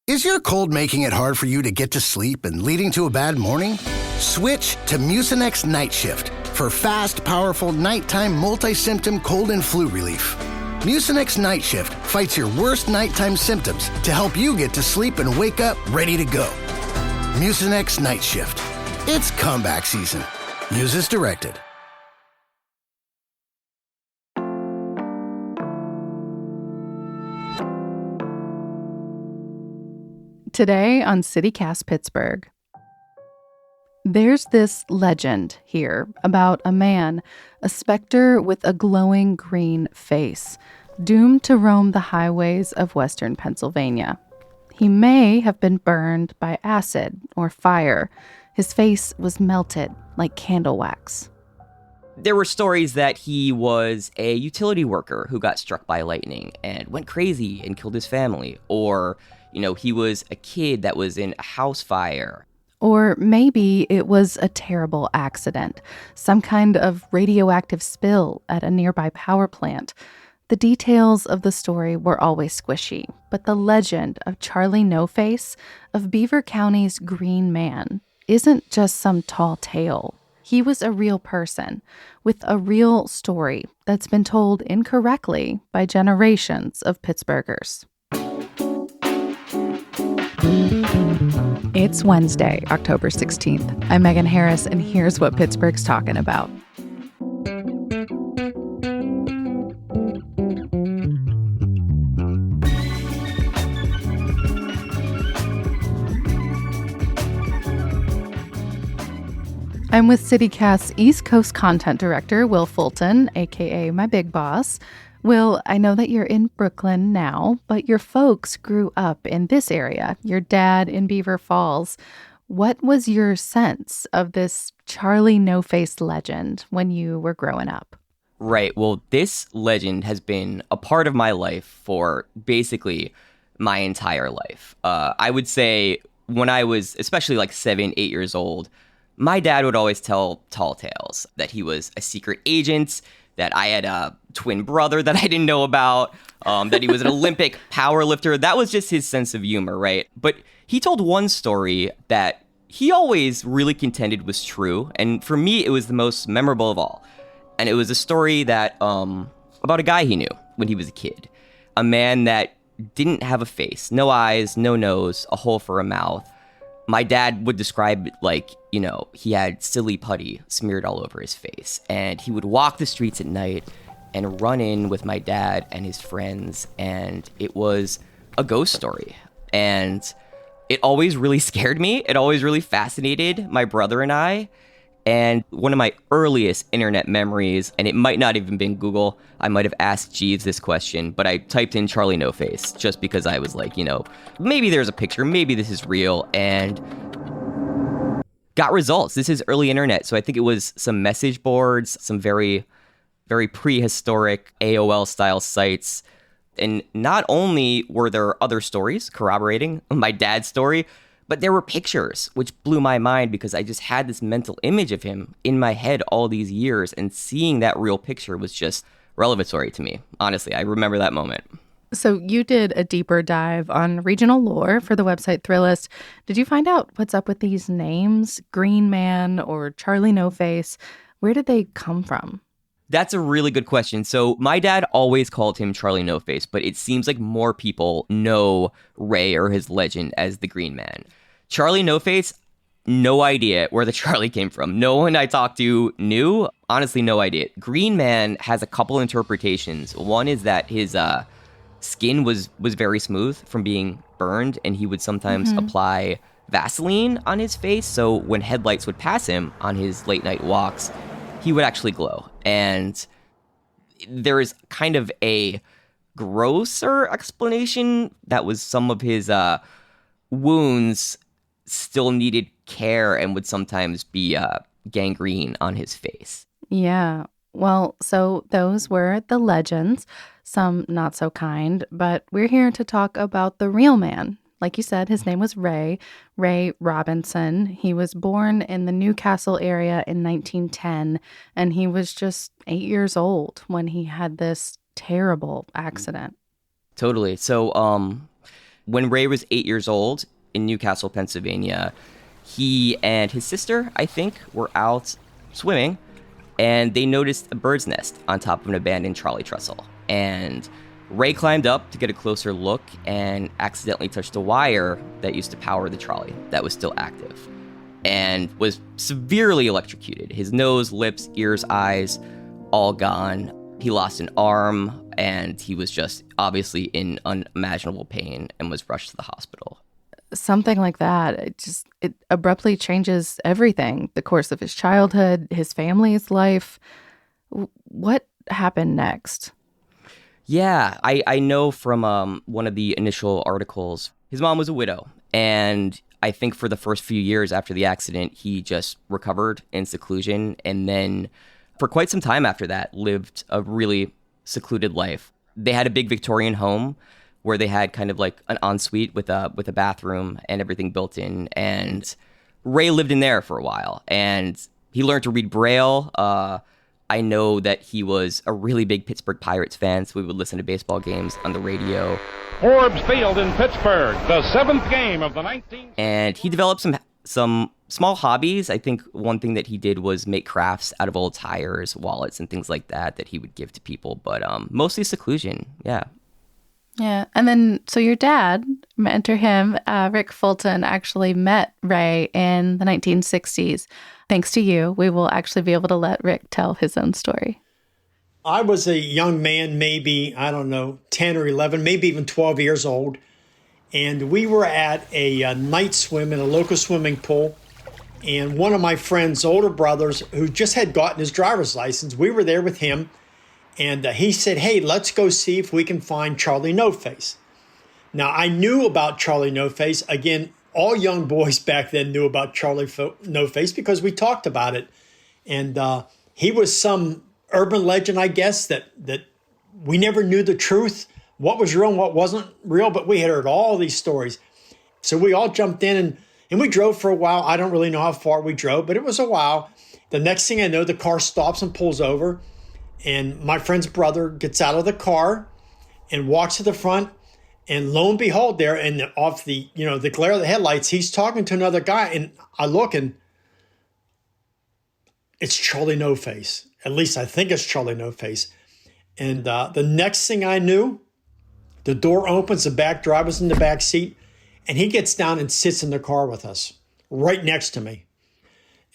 Is your cold making it hard for you to get to sleep and leading to a bad morning? Switch to Mucinex Night Shift for fast, powerful nighttime multi-symptom cold and flu relief. Mucinex Night Shift fights your worst nighttime symptoms to help you get to sleep and wake up ready to go. Mucinex Night Shift. It's comeback season. Use as directed. Today on CityCast Pittsburgh. There's this legend here about a man, a specter with a glowing green face, doomed to roam the highways of western Pennsylvania. He may have been burned by acid or fire. His face was melted like candle wax. There were stories that he was a utility worker who got struck by lightning and went crazy and killed his family. Or, he was a kid that was in a house fire. Or maybe it was a terrible accident, some kind of radioactive spill at a nearby power plant. The details of the story were always squishy, but the legend of Charlie No-Face of Beaver County's Green Man isn't just some tall tale. He was a real person with a real story that's been told incorrectly by generations of Pittsburghers. It's Wednesday, October 16th. I'm Megan Harris, and here's what Pittsburgh's talking about. I'm with CityCast's East Coast Content Director, Will Fulton, a.k.a. my big boss. Will, I know that you're in Brooklyn now, but your folks grew up in this area, your dad in Beaver Falls. What was your sense of this Charlie No-Face legend when you were growing up? Right. Well, this legend has been a part of my life for basically my entire life. I would say when I was especially like 7, 8 years old, my dad would always tell tall tales that he was a secret agent, that I had a twin brother that I didn't know about, that he was an Olympic power lifter. That was just his sense of humor, right? But he told one story that he always really contended was true. And for me, it was the most memorable of all. And it was a story that about a guy he knew when he was a kid. A man that didn't have a face, no eyes, no nose, a hole for a mouth. My dad would describe it like, he had silly putty smeared all over his face. And he would walk the streets at night and run in with my dad and his friends. And it was a ghost story. And it always really scared me. It always really fascinated my brother and I. And one of my earliest internet memories, and it might not even been Google, I might have asked Jeeves this question, but I typed in Charlie No-Face just because I was like, maybe there's a picture, maybe this is real, and got results. This is early internet, so I think it was some message boards, some very, very prehistoric AOL-style sites. And not only were there other stories corroborating my dad's story, but there were pictures, which blew my mind because I just had this mental image of him in my head all these years, and seeing that real picture was just revelatory to me. Honestly, I remember that moment. So you did a deeper dive on regional lore for the website Thrillist. Did you find out what's up with these names, Green Man or Charlie No-Face? Where did they come from? That's a really good question. So my dad always called him Charlie No-Face, but it seems like more people know Ray or his legend as the Green Man. Charlie No-Face, no idea where the Charlie came from. No one I talked to knew. Honestly, no idea. Green Man has a couple interpretations. One is that his skin was very smooth from being burned, and he would sometimes apply Vaseline on his face. So when headlights would pass him on his late night walks, he would actually glow. And there is kind of a grosser explanation that was some of his wounds still needed care and would sometimes be gangrene on his face. Yeah. Well, so those were the legends, some not so kind, but we're here to talk about the real man. Like you said, his name was Ray Robinson. He was born in the Newcastle area in 1910, and he was just 8 years old when he had this terrible accident. Totally. So When Ray was 8 years old in Newcastle, Pennsylvania, he and his sister, I think, were out swimming, and they noticed a bird's nest on top of an abandoned trolley trestle. And Ray climbed up to get a closer look and accidentally touched a wire that used to power the trolley that was still active, and was severely electrocuted. His nose, lips, ears, eyes, all gone. He lost an arm, and he was just obviously in unimaginable pain and was rushed to the hospital. Something like that, it abruptly changes everything. The course of his childhood, his family's life. What happened next? Yeah, I know from one of the initial articles, his mom was a widow, and I think for the first few years after the accident, he just recovered in seclusion, and then for quite some time after that, lived a really secluded life. They had a big Victorian home where they had kind of like an ensuite with a bathroom and everything built in. And Ray lived in there for a while, and he learned to read Braille. I know that he was a really big Pittsburgh Pirates fan, so we would listen to baseball games on the radio. Forbes Field in Pittsburgh, the seventh game of the 19th. And he developed some small hobbies. I think one thing that he did was make crafts out of old tires, wallets, and things like that he would give to people. But mostly seclusion, yeah. Yeah. And then, so your dad, mentor him, Rick Fulton, actually met Ray in the 1960s. Thanks to you, we will actually be able to let Rick tell his own story. I was a young man, maybe, 10 or 11, maybe even 12 years old. And we were at a night swim in a local swimming pool. And one of my friend's older brothers, who just had gotten his driver's license, we were there with him. And he said, hey, let's go see if we can find Charlie No Face. Now, I knew about Charlie No Face. Again, all young boys back then knew about Charlie No Face because we talked about it. And he was some urban legend, I guess, that we never knew the truth, what was real and what wasn't real, but we had heard all these stories. So we all jumped in and we drove for a while. I don't really know how far we drove, but it was a while. The next thing I know, the car stops and pulls over. And my friend's brother gets out of the car and walks to the front. And lo and behold, there, and off the glare of the headlights, he's talking to another guy. And I look, and it's Charlie No Face. At least I think it's Charlie No Face. And the next thing I knew, the door opens, the back driver's in the back seat, and he gets down and sits in the car with us, right next to me.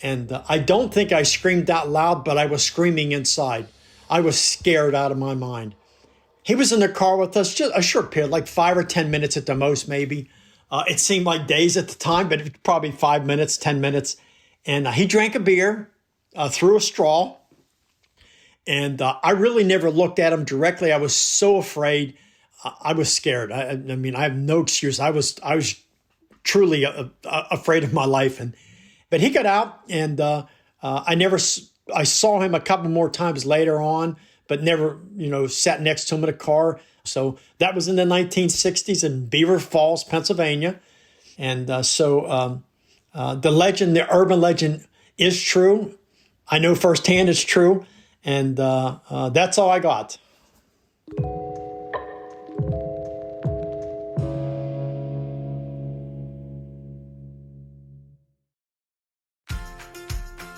And I don't think I screamed out loud, but I was screaming inside. I was scared out of my mind. He was in the car with us, just a short period, like 5 or 10 minutes at the most, maybe. It seemed like days at the time, but it was probably 5 minutes, 10 minutes. And he drank a beer through a straw. And I really never looked at him directly. I was so afraid. I was scared. I mean, I have no excuse. I was truly afraid of my life. But he got out, and I saw him a couple more times later on, but never, sat next to him in a car. So that was in the 1960s in Beaver Falls, Pennsylvania. And the legend, the urban legend is true. I know firsthand it's true. And that's all I got.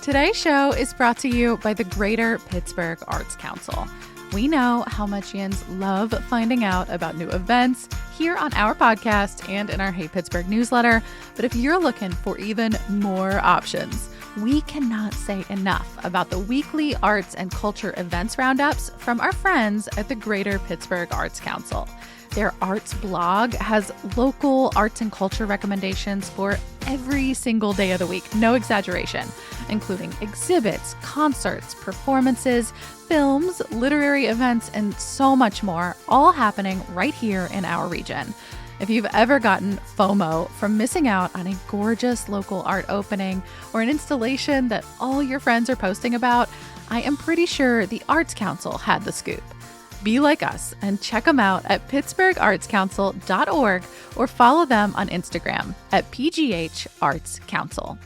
Today's show is brought to you by the Greater Pittsburgh Arts Council. We know how much Yins love finding out about new events here on our podcast and in our Hey Pittsburgh newsletter. But if you're looking for even more options, we cannot say enough about the weekly arts and culture events roundups from our friends at the Greater Pittsburgh Arts Council. Their arts blog has local arts and culture recommendations for every single day of the week, no exaggeration, including exhibits, concerts, performances, films, literary events, and so much more, all happening right here in our region. If you've ever gotten FOMO from missing out on a gorgeous local art opening or an installation that all your friends are posting about, I am pretty sure the Arts Council had the scoop. Be like us and check them out at pittsburghartscouncil.org or follow them on Instagram at PGH Arts Council.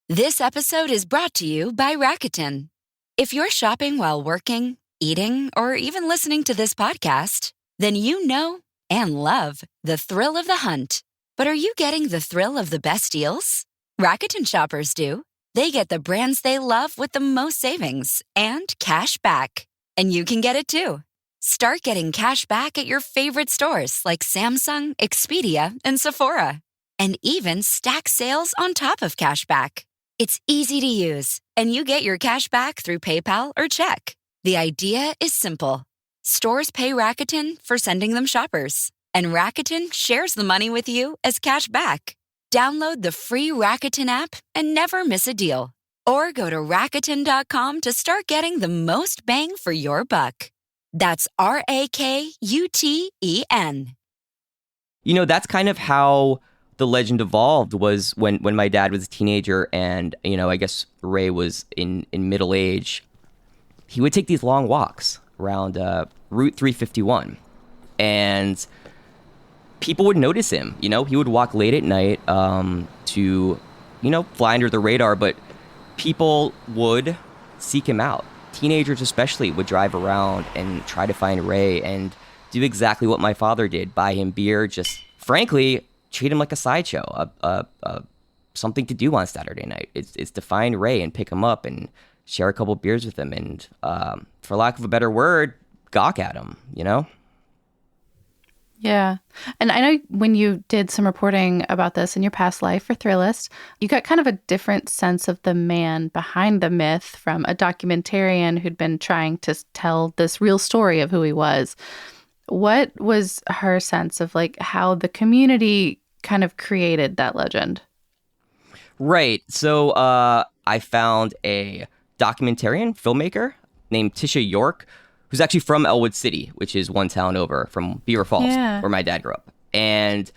This episode is brought to you by Rakuten. If you're shopping while working, eating, or even listening to this podcast, then you know and love the thrill of the hunt. But are you getting the thrill of the best deals? Rakuten shoppers do. They get the brands they love with the most savings and cash back. And you can get it too. Start getting cash back at your favorite stores like Samsung, Expedia, and Sephora. And even stack sales on top of cash back. It's easy to use, and you get your cash back through PayPal or check. The idea is simple. Stores pay Rakuten for sending them shoppers, and Rakuten shares the money with you as cash back. Download the free Rakuten app and never miss a deal. Or go to Rakuten.com to start getting the most bang for your buck. That's Rakuten. That's kind of how the legend evolved, was when my dad was a teenager and, I guess Ray was in middle age. He would take these long walks around Route 351, and people would notice him. He would walk late at night to, fly under the radar, but people would seek him out. Teenagers especially would drive around and try to find Ray and do exactly what my father did, buy him beer, just frankly treat him like a sideshow, something to do on Saturday night. It's to find Ray and pick him up and share a couple beers with him and, for lack of a better word, gawk at him, Yeah. And I know when you did some reporting about this in your past life for Thrillist, you got kind of a different sense of the man behind the myth from a documentarian who'd been trying to tell this real story of who he was. What was her sense of how the community kind of created that legend? Right. So I found a documentarian filmmaker named Tisha York, who's actually from Elwood City, which is one town over from Beaver Falls, where my dad grew up. And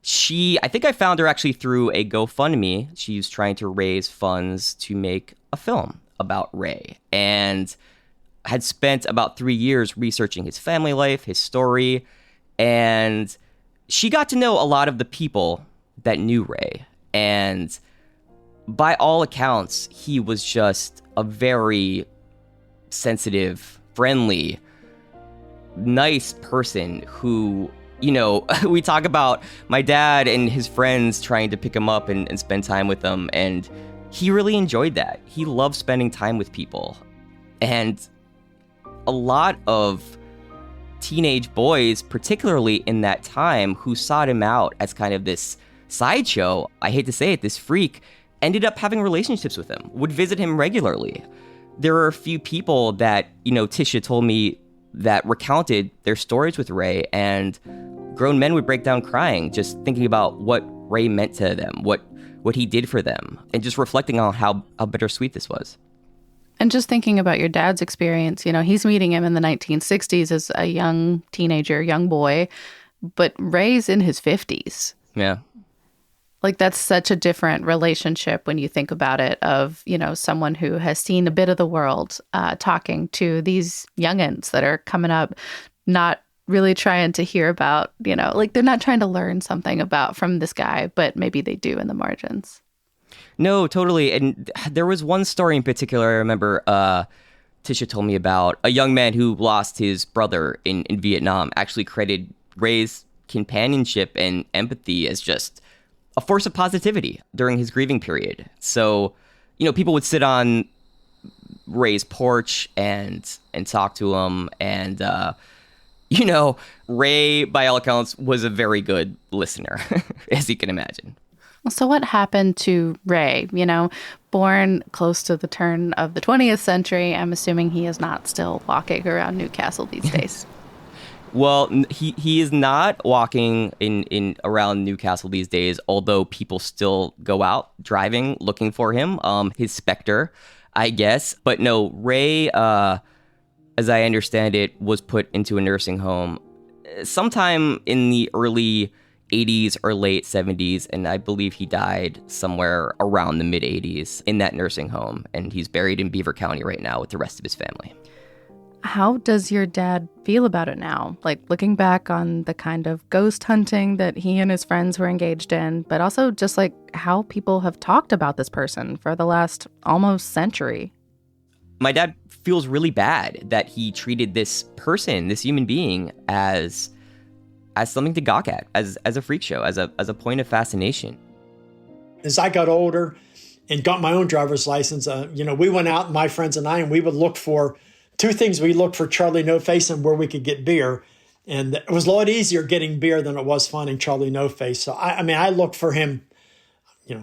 I think I found her actually through a GoFundMe. She was trying to raise funds to make a film about Ray, and had spent about 3 years researching his family life, his story, and she got to know a lot of the people that knew Ray. And by all accounts, he was just a very sensitive, friendly, nice person who, we talk about my dad and his friends trying to pick him up and spend time with them, and he really enjoyed that. He loved spending time with people. And a lot of teenage boys, particularly in that time, who sought him out as kind of this sideshow, I hate to say it, this freak, ended up having relationships with him, would visit him regularly. There are a few people that, Tisha told me that recounted their stories with Ray, and grown men would break down crying, just thinking about what Ray meant to them, what he did for them, and just reflecting on how bittersweet this was. And just thinking about your dad's experience, he's meeting him in the 1960s as a young teenager, young boy, but Ray's in his 50s. Yeah. That's such a different relationship when you think about it, of, someone who has seen a bit of the world, talking to these youngins that are coming up, not really trying to hear about, they're not trying to learn something from this guy, but maybe they do in the margins. No, totally. And there was one story in particular I remember Tisha told me about, a young man who lost his brother in Vietnam, actually credited Ray's companionship and empathy as just a force of positivity during his grieving period. So, people would sit on Ray's porch and talk to him. And, Ray, by all accounts, was a very good listener, as you can imagine. So what happened to Ray? Born close to the turn of the 20th century, I'm assuming he is not still walking around Newcastle these days. Well, he is not walking in around Newcastle these days, although people still go out driving, looking for him, his spectre, I guess. But no, Ray, as I understand it, was put into a nursing home sometime in the early 80s or late 70s, and I believe he died somewhere around the mid 80s in that nursing home, and he's buried in Beaver County right now with the rest of his family. How does your dad feel about it now? Looking back on the kind of ghost hunting that he and his friends were engaged in, but also just how people have talked about this person for the last almost century. my dad feels really bad that he treated this person, this human being, as something to gawk at, as a freak show, as a point of fascination. As I got older and got my own driver's license, we went out, my friends and I, and we would look for two things. We looked for Charlie No Face and where we could get beer. And it was a lot easier getting beer than it was finding Charlie No Face. So I looked for him,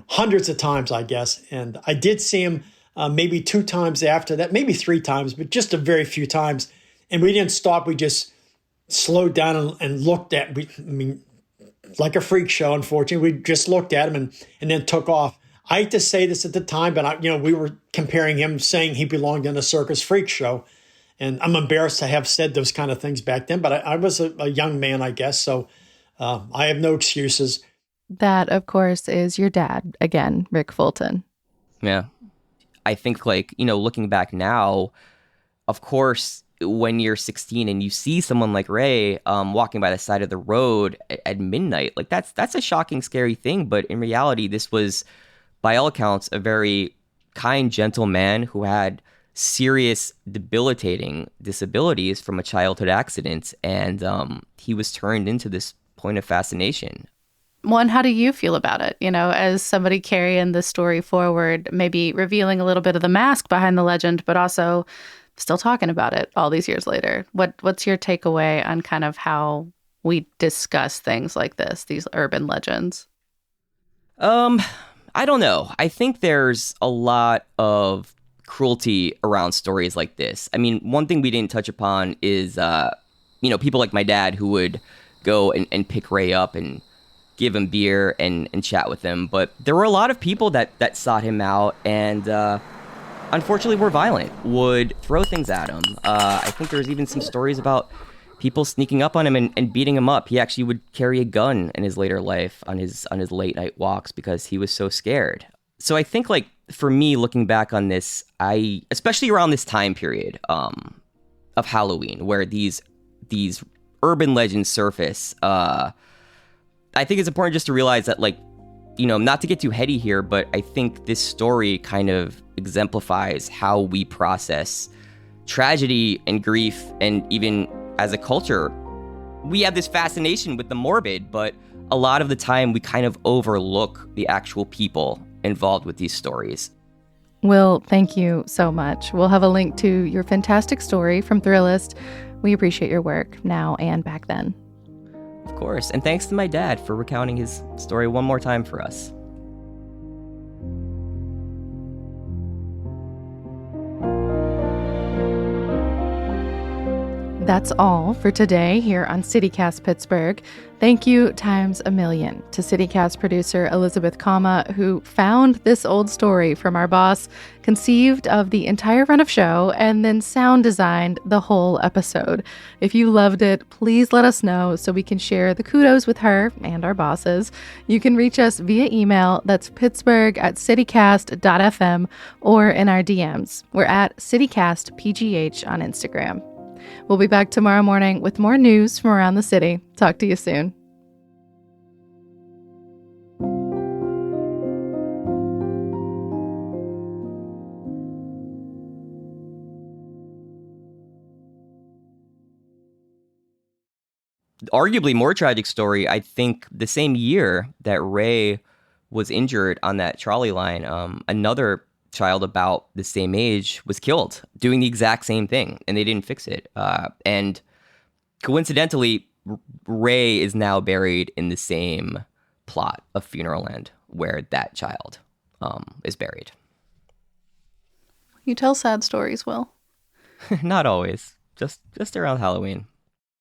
hundreds of times, I guess. And I did see him maybe 2 times after that, maybe 3 times, but just a very few times. And we didn't stop. We just slowed down and looked at, like a freak show, unfortunately. We just looked at him and then took off. I hate to say this at the time, but we were comparing him, saying he belonged in a circus freak show. And I'm embarrassed to have said those kind of things back then, but I was a young man, I guess. So I have no excuses. That, of course, is your dad again, Rick Fulton. Yeah. I think, looking back now, of course, when you're 16 and you see someone like Ray walking by the side of the road at midnight, that's a shocking, scary thing. But in reality, this was, by all accounts, a very kind, gentle man who had serious, debilitating disabilities from a childhood accident. And he was turned into this point of fascination. One, how do you feel about it? As somebody carrying the story forward, maybe revealing a little bit of the mask behind the legend, but also still talking about it all these years later. What's your takeaway on kind of how we discuss things like this, these urban legends? I don't know. I think there's a lot of cruelty around stories like this. I mean, one thing we didn't touch upon is, people like my dad who would go and pick Ray up and give him beer and chat with him. But there were a lot of people that sought him out and unfortunately were violent, would throw things at him. I think there's even some stories about people sneaking up on him and beating him up. He actually would carry a gun in his later life on his late night walks because he was so scared. So I think, for me, looking back on this, especially around this time period of Halloween, where these urban legends surface, I think it's important just to realize that, not to get too heady here, but I think this story kind of exemplifies how we process tragedy and grief. And even as a culture, we have this fascination with the morbid, but a lot of the time we kind of overlook the actual people involved with these stories. Will, thank you so much. We'll have a link to your fantastic story from Thrillist. We appreciate your work now and back then. Of course. And thanks to my dad for recounting his story one more time for us. That's all for today here on CityCast Pittsburgh. Thank you times a million to CityCast producer Elizabeth Kama, who found this old story from our boss, conceived of the entire run of show, and then sound designed the whole episode. If you loved it, please let us know so we can share the kudos with her and our bosses. You can reach us via email. That's pittsburgh@citycast.fm or in our DMs. We're at CityCastPGH on Instagram. We'll be back tomorrow morning with more news from around the city. Talk to you soon. Arguably more tragic story, I think the same year that Ray was injured on that trolley line, another child about the same age was killed doing the exact same thing, and they didn't fix it. And coincidentally, Ray is now buried in the same plot of Funeralland where that child is buried. You tell sad stories, Will. Not always, just around Halloween.